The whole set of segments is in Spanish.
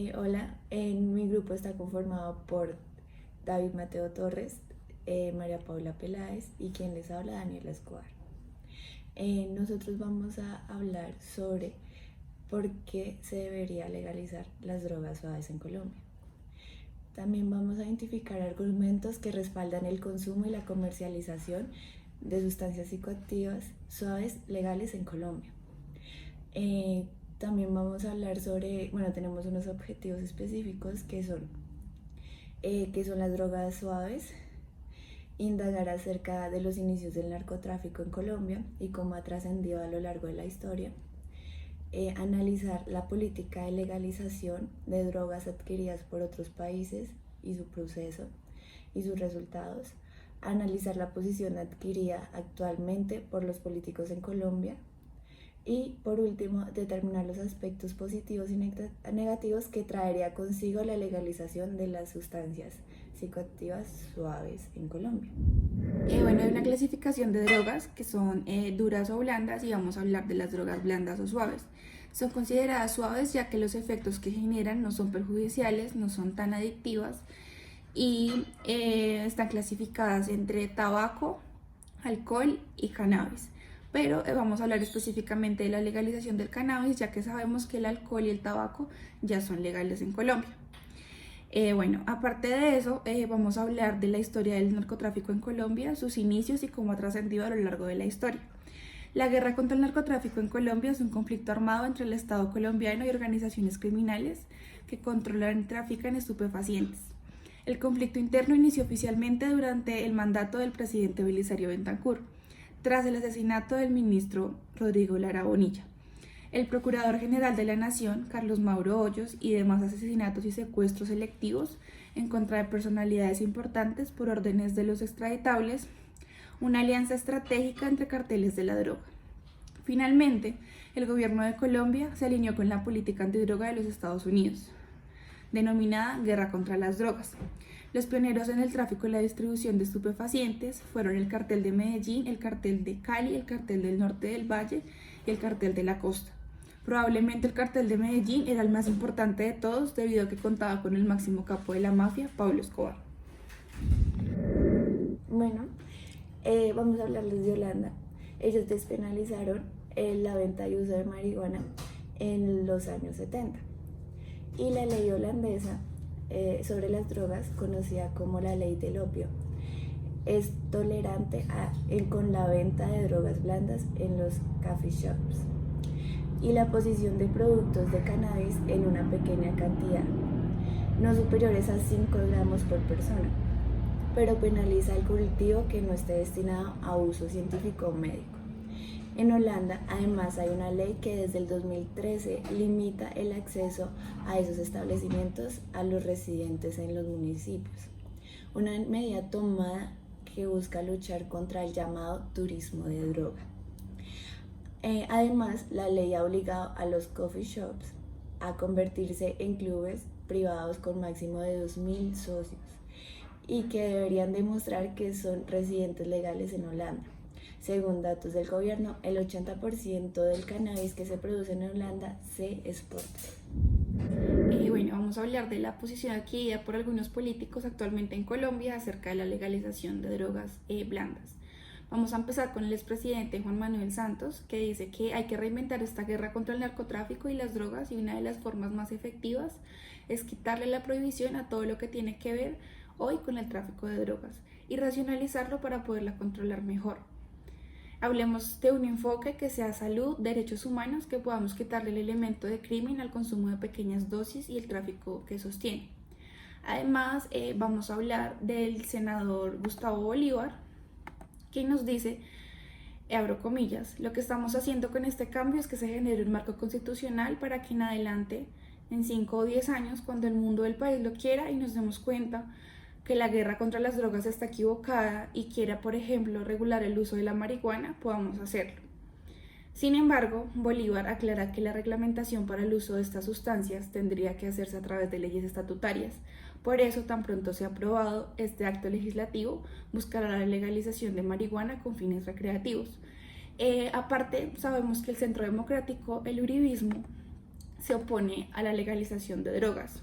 Hola, en mi grupo está conformado por David Mateo Torres, María Paula Peláez y quien les habla, Daniela Escobar. Nosotros vamos a hablar sobre por qué se debería legalizar las drogas suaves en Colombia. También vamos a identificar argumentos que respaldan el consumo y la comercialización de sustancias psicoactivas suaves legales en Colombia. También vamos a hablar sobre, tenemos unos objetivos específicos que son las drogas suaves, indagar acerca de los inicios del narcotráfico en Colombia y cómo ha trascendido a lo largo de la historia, analizar la política de legalización de drogas adquiridas por otros países y su proceso y sus resultados, analizar la posición adquirida actualmente por los políticos en Colombia y, por último, determinar los aspectos positivos y negativos que traería consigo la legalización de las sustancias psicoactivas suaves en Colombia. Hay una clasificación de drogas que son duras o blandas, y vamos a hablar de las drogas blandas o suaves. Son consideradas suaves ya que los efectos que generan no son perjudiciales, no son tan adictivas y están clasificadas entre tabaco, alcohol y cannabis. Pero vamos a hablar específicamente de la legalización del cannabis, ya que sabemos que el alcohol y el tabaco ya son legales en Colombia. Aparte de eso, vamos a hablar de la historia del narcotráfico en Colombia, sus inicios y cómo ha trascendido a lo largo de la historia. La guerra contra el narcotráfico en Colombia es un conflicto armado entre el Estado colombiano y organizaciones criminales que controlan y trafican estupefacientes. El conflicto interno inició oficialmente durante el mandato del presidente Belisario Betancur, tras el asesinato del ministro Rodrigo Lara Bonilla. El Procurador General de la Nación, Carlos Mauro Hoyos, y demás asesinatos y secuestros selectivos en contra de personalidades importantes por órdenes de los extraditables, una alianza estratégica entre carteles de la droga. Finalmente, el gobierno de Colombia se alineó con la política antidroga de los Estados Unidos, denominada Guerra contra las Drogas. Los pioneros en el tráfico y la distribución de estupefacientes fueron el cartel de Medellín, el cartel de Cali, el cartel del Norte del Valle y el cartel de la Costa. Probablemente el cartel de Medellín era el más importante de todos debido a que contaba con el máximo capo de la mafia, Pablo Escobar. Vamos a hablarles de Holanda. Ellos despenalizaron la venta y uso de marihuana en los años 70. Y la ley holandesa sobre las drogas, conocida como la ley del opio, es tolerante con la venta de drogas blandas en los coffee shops y la posición de productos de cannabis en una pequeña cantidad, no superiores a 5 gramos por persona, pero penaliza el cultivo que no esté destinado a uso científico o médico. En Holanda, además, hay una ley que desde el 2013 limita el acceso a esos establecimientos a los residentes en los municipios. Una medida tomada que busca luchar contra el llamado turismo de droga. Además, la ley ha obligado a los coffee shops a convertirse en clubes privados con máximo de 2.000 socios y que deberían demostrar que son residentes legales en Holanda. Según datos del gobierno, el 80% del cannabis que se produce en Holanda se exporta. Vamos a hablar de la posición adquirida por algunos políticos actualmente en Colombia acerca de la legalización de drogas blandas. Vamos a empezar con el expresidente Juan Manuel Santos, que dice que hay que reinventar esta guerra contra el narcotráfico y las drogas, y una de las formas más efectivas es quitarle la prohibición a todo lo que tiene que ver hoy con el tráfico de drogas y racionalizarlo para poderla controlar mejor. Hablemos de un enfoque que sea salud, derechos humanos, que podamos quitarle el elemento de crimen al consumo de pequeñas dosis y el tráfico que sostiene. Además, vamos a hablar del senador Gustavo Bolívar, que nos dice, abro comillas, lo que estamos haciendo con este cambio es que se genere un marco constitucional para que en adelante, en 5 o 10 años, cuando el mundo del país lo quiera y nos demos cuenta que la guerra contra las drogas está equivocada y quiera, por ejemplo, regular el uso de la marihuana, podamos hacerlo. Sin embargo, Bolívar aclara que la reglamentación para el uso de estas sustancias tendría que hacerse a través de leyes estatutarias. Por eso, tan pronto sea aprobado este acto legislativo, buscará la legalización de marihuana con fines recreativos. Aparte, sabemos que el Centro Democrático, el uribismo, se opone a la legalización de drogas.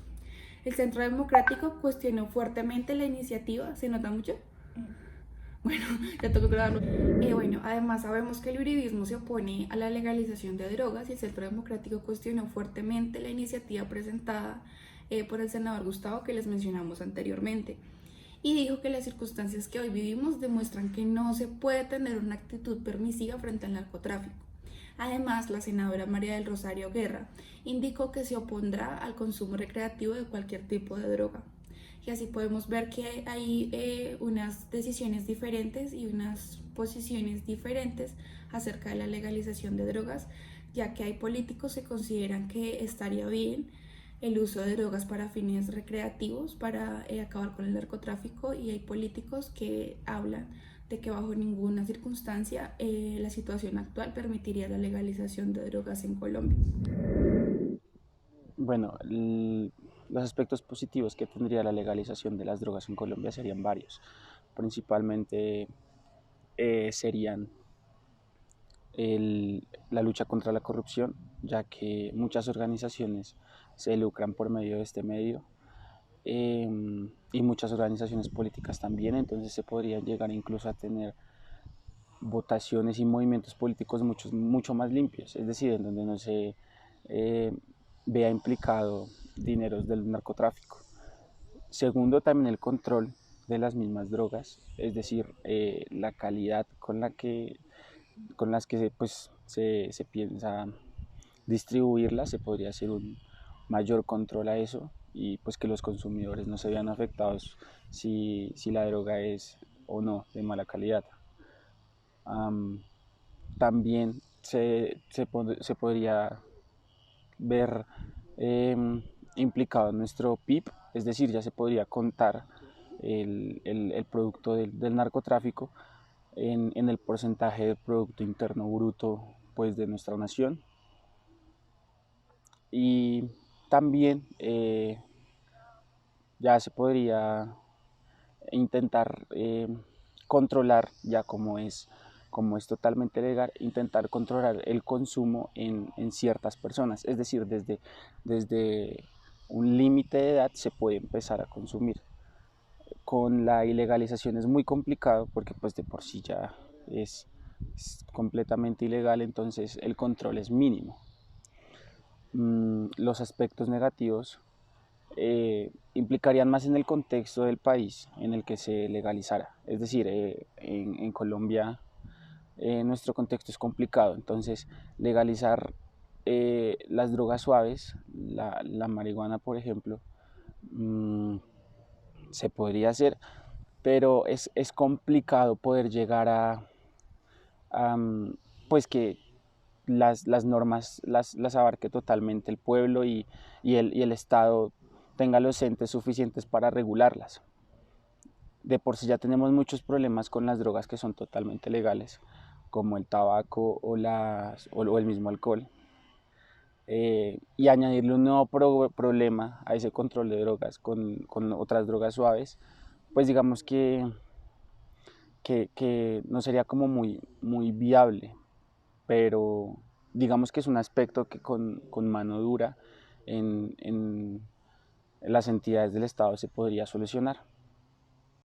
El Centro Democrático cuestionó fuertemente la iniciativa. ¿Se nota mucho? Bueno, ya tocó grabarlo. Bueno, además sabemos que el uribismo se opone a la legalización de drogas y el Centro Democrático cuestionó fuertemente la iniciativa presentada por el senador Gustavo que les mencionamos anteriormente y dijo que las circunstancias que hoy vivimos demuestran que no se puede tener una actitud permisiva frente al narcotráfico. Además, la senadora María del Rosario Guerra indicó que se opondrá al consumo recreativo de cualquier tipo de droga. Y así podemos ver que hay unas decisiones diferentes y unas posiciones diferentes acerca de la legalización de drogas, ya que hay políticos que consideran que estaría bien el uso de drogas para fines recreativos, para acabar con el narcotráfico, y hay políticos que hablan de que bajo ninguna circunstancia la situación actual permitiría la legalización de drogas en Colombia. Bueno, los aspectos positivos que tendría la legalización de las drogas en Colombia serían varios. Principalmente serían la lucha contra la corrupción, ya que muchas organizaciones se lucran por medio de este medio y muchas organizaciones políticas también, entonces se podrían llegar incluso a tener votaciones y movimientos políticos mucho más limpios, es decir, en donde no se eh, vea implicado dineros del narcotráfico. Segundo, también el control de las mismas drogas, es decir, la calidad con las que pues, se piensa distribuirlas, se podría hacer un mayor control a eso y pues que los consumidores no se vean afectados si la droga es o no de mala calidad. También se podría ver implicado en nuestro PIB, es decir, ya se podría contar el producto del narcotráfico en el porcentaje del Producto Interno Bruto pues, de nuestra nación. Y también ya se podría intentar controlar, ya como es totalmente legal, intentar controlar el consumo en ciertas personas, es decir, desde un límite de edad se puede empezar a consumir. Con la ilegalización es muy complicado porque pues de por sí ya es completamente ilegal, entonces el control es mínimo. Los aspectos negativos implicarían más en el contexto del país en el que se legalizara. Es decir, en Colombia nuestro contexto es complicado, entonces legalizar las drogas suaves, la marihuana por ejemplo, se podría hacer, pero es complicado poder llegar a pues que las normas las abarque totalmente el pueblo y el Estado tenga los entes suficientes para regularlas. De por sí ya tenemos muchos problemas con las drogas que son totalmente legales, como el tabaco o el mismo alcohol. Y añadirle un nuevo problema a ese control de drogas con otras drogas suaves, pues digamos que no sería como muy viable, pero digamos que es un aspecto que con mano dura en las entidades del Estado se podría solucionar.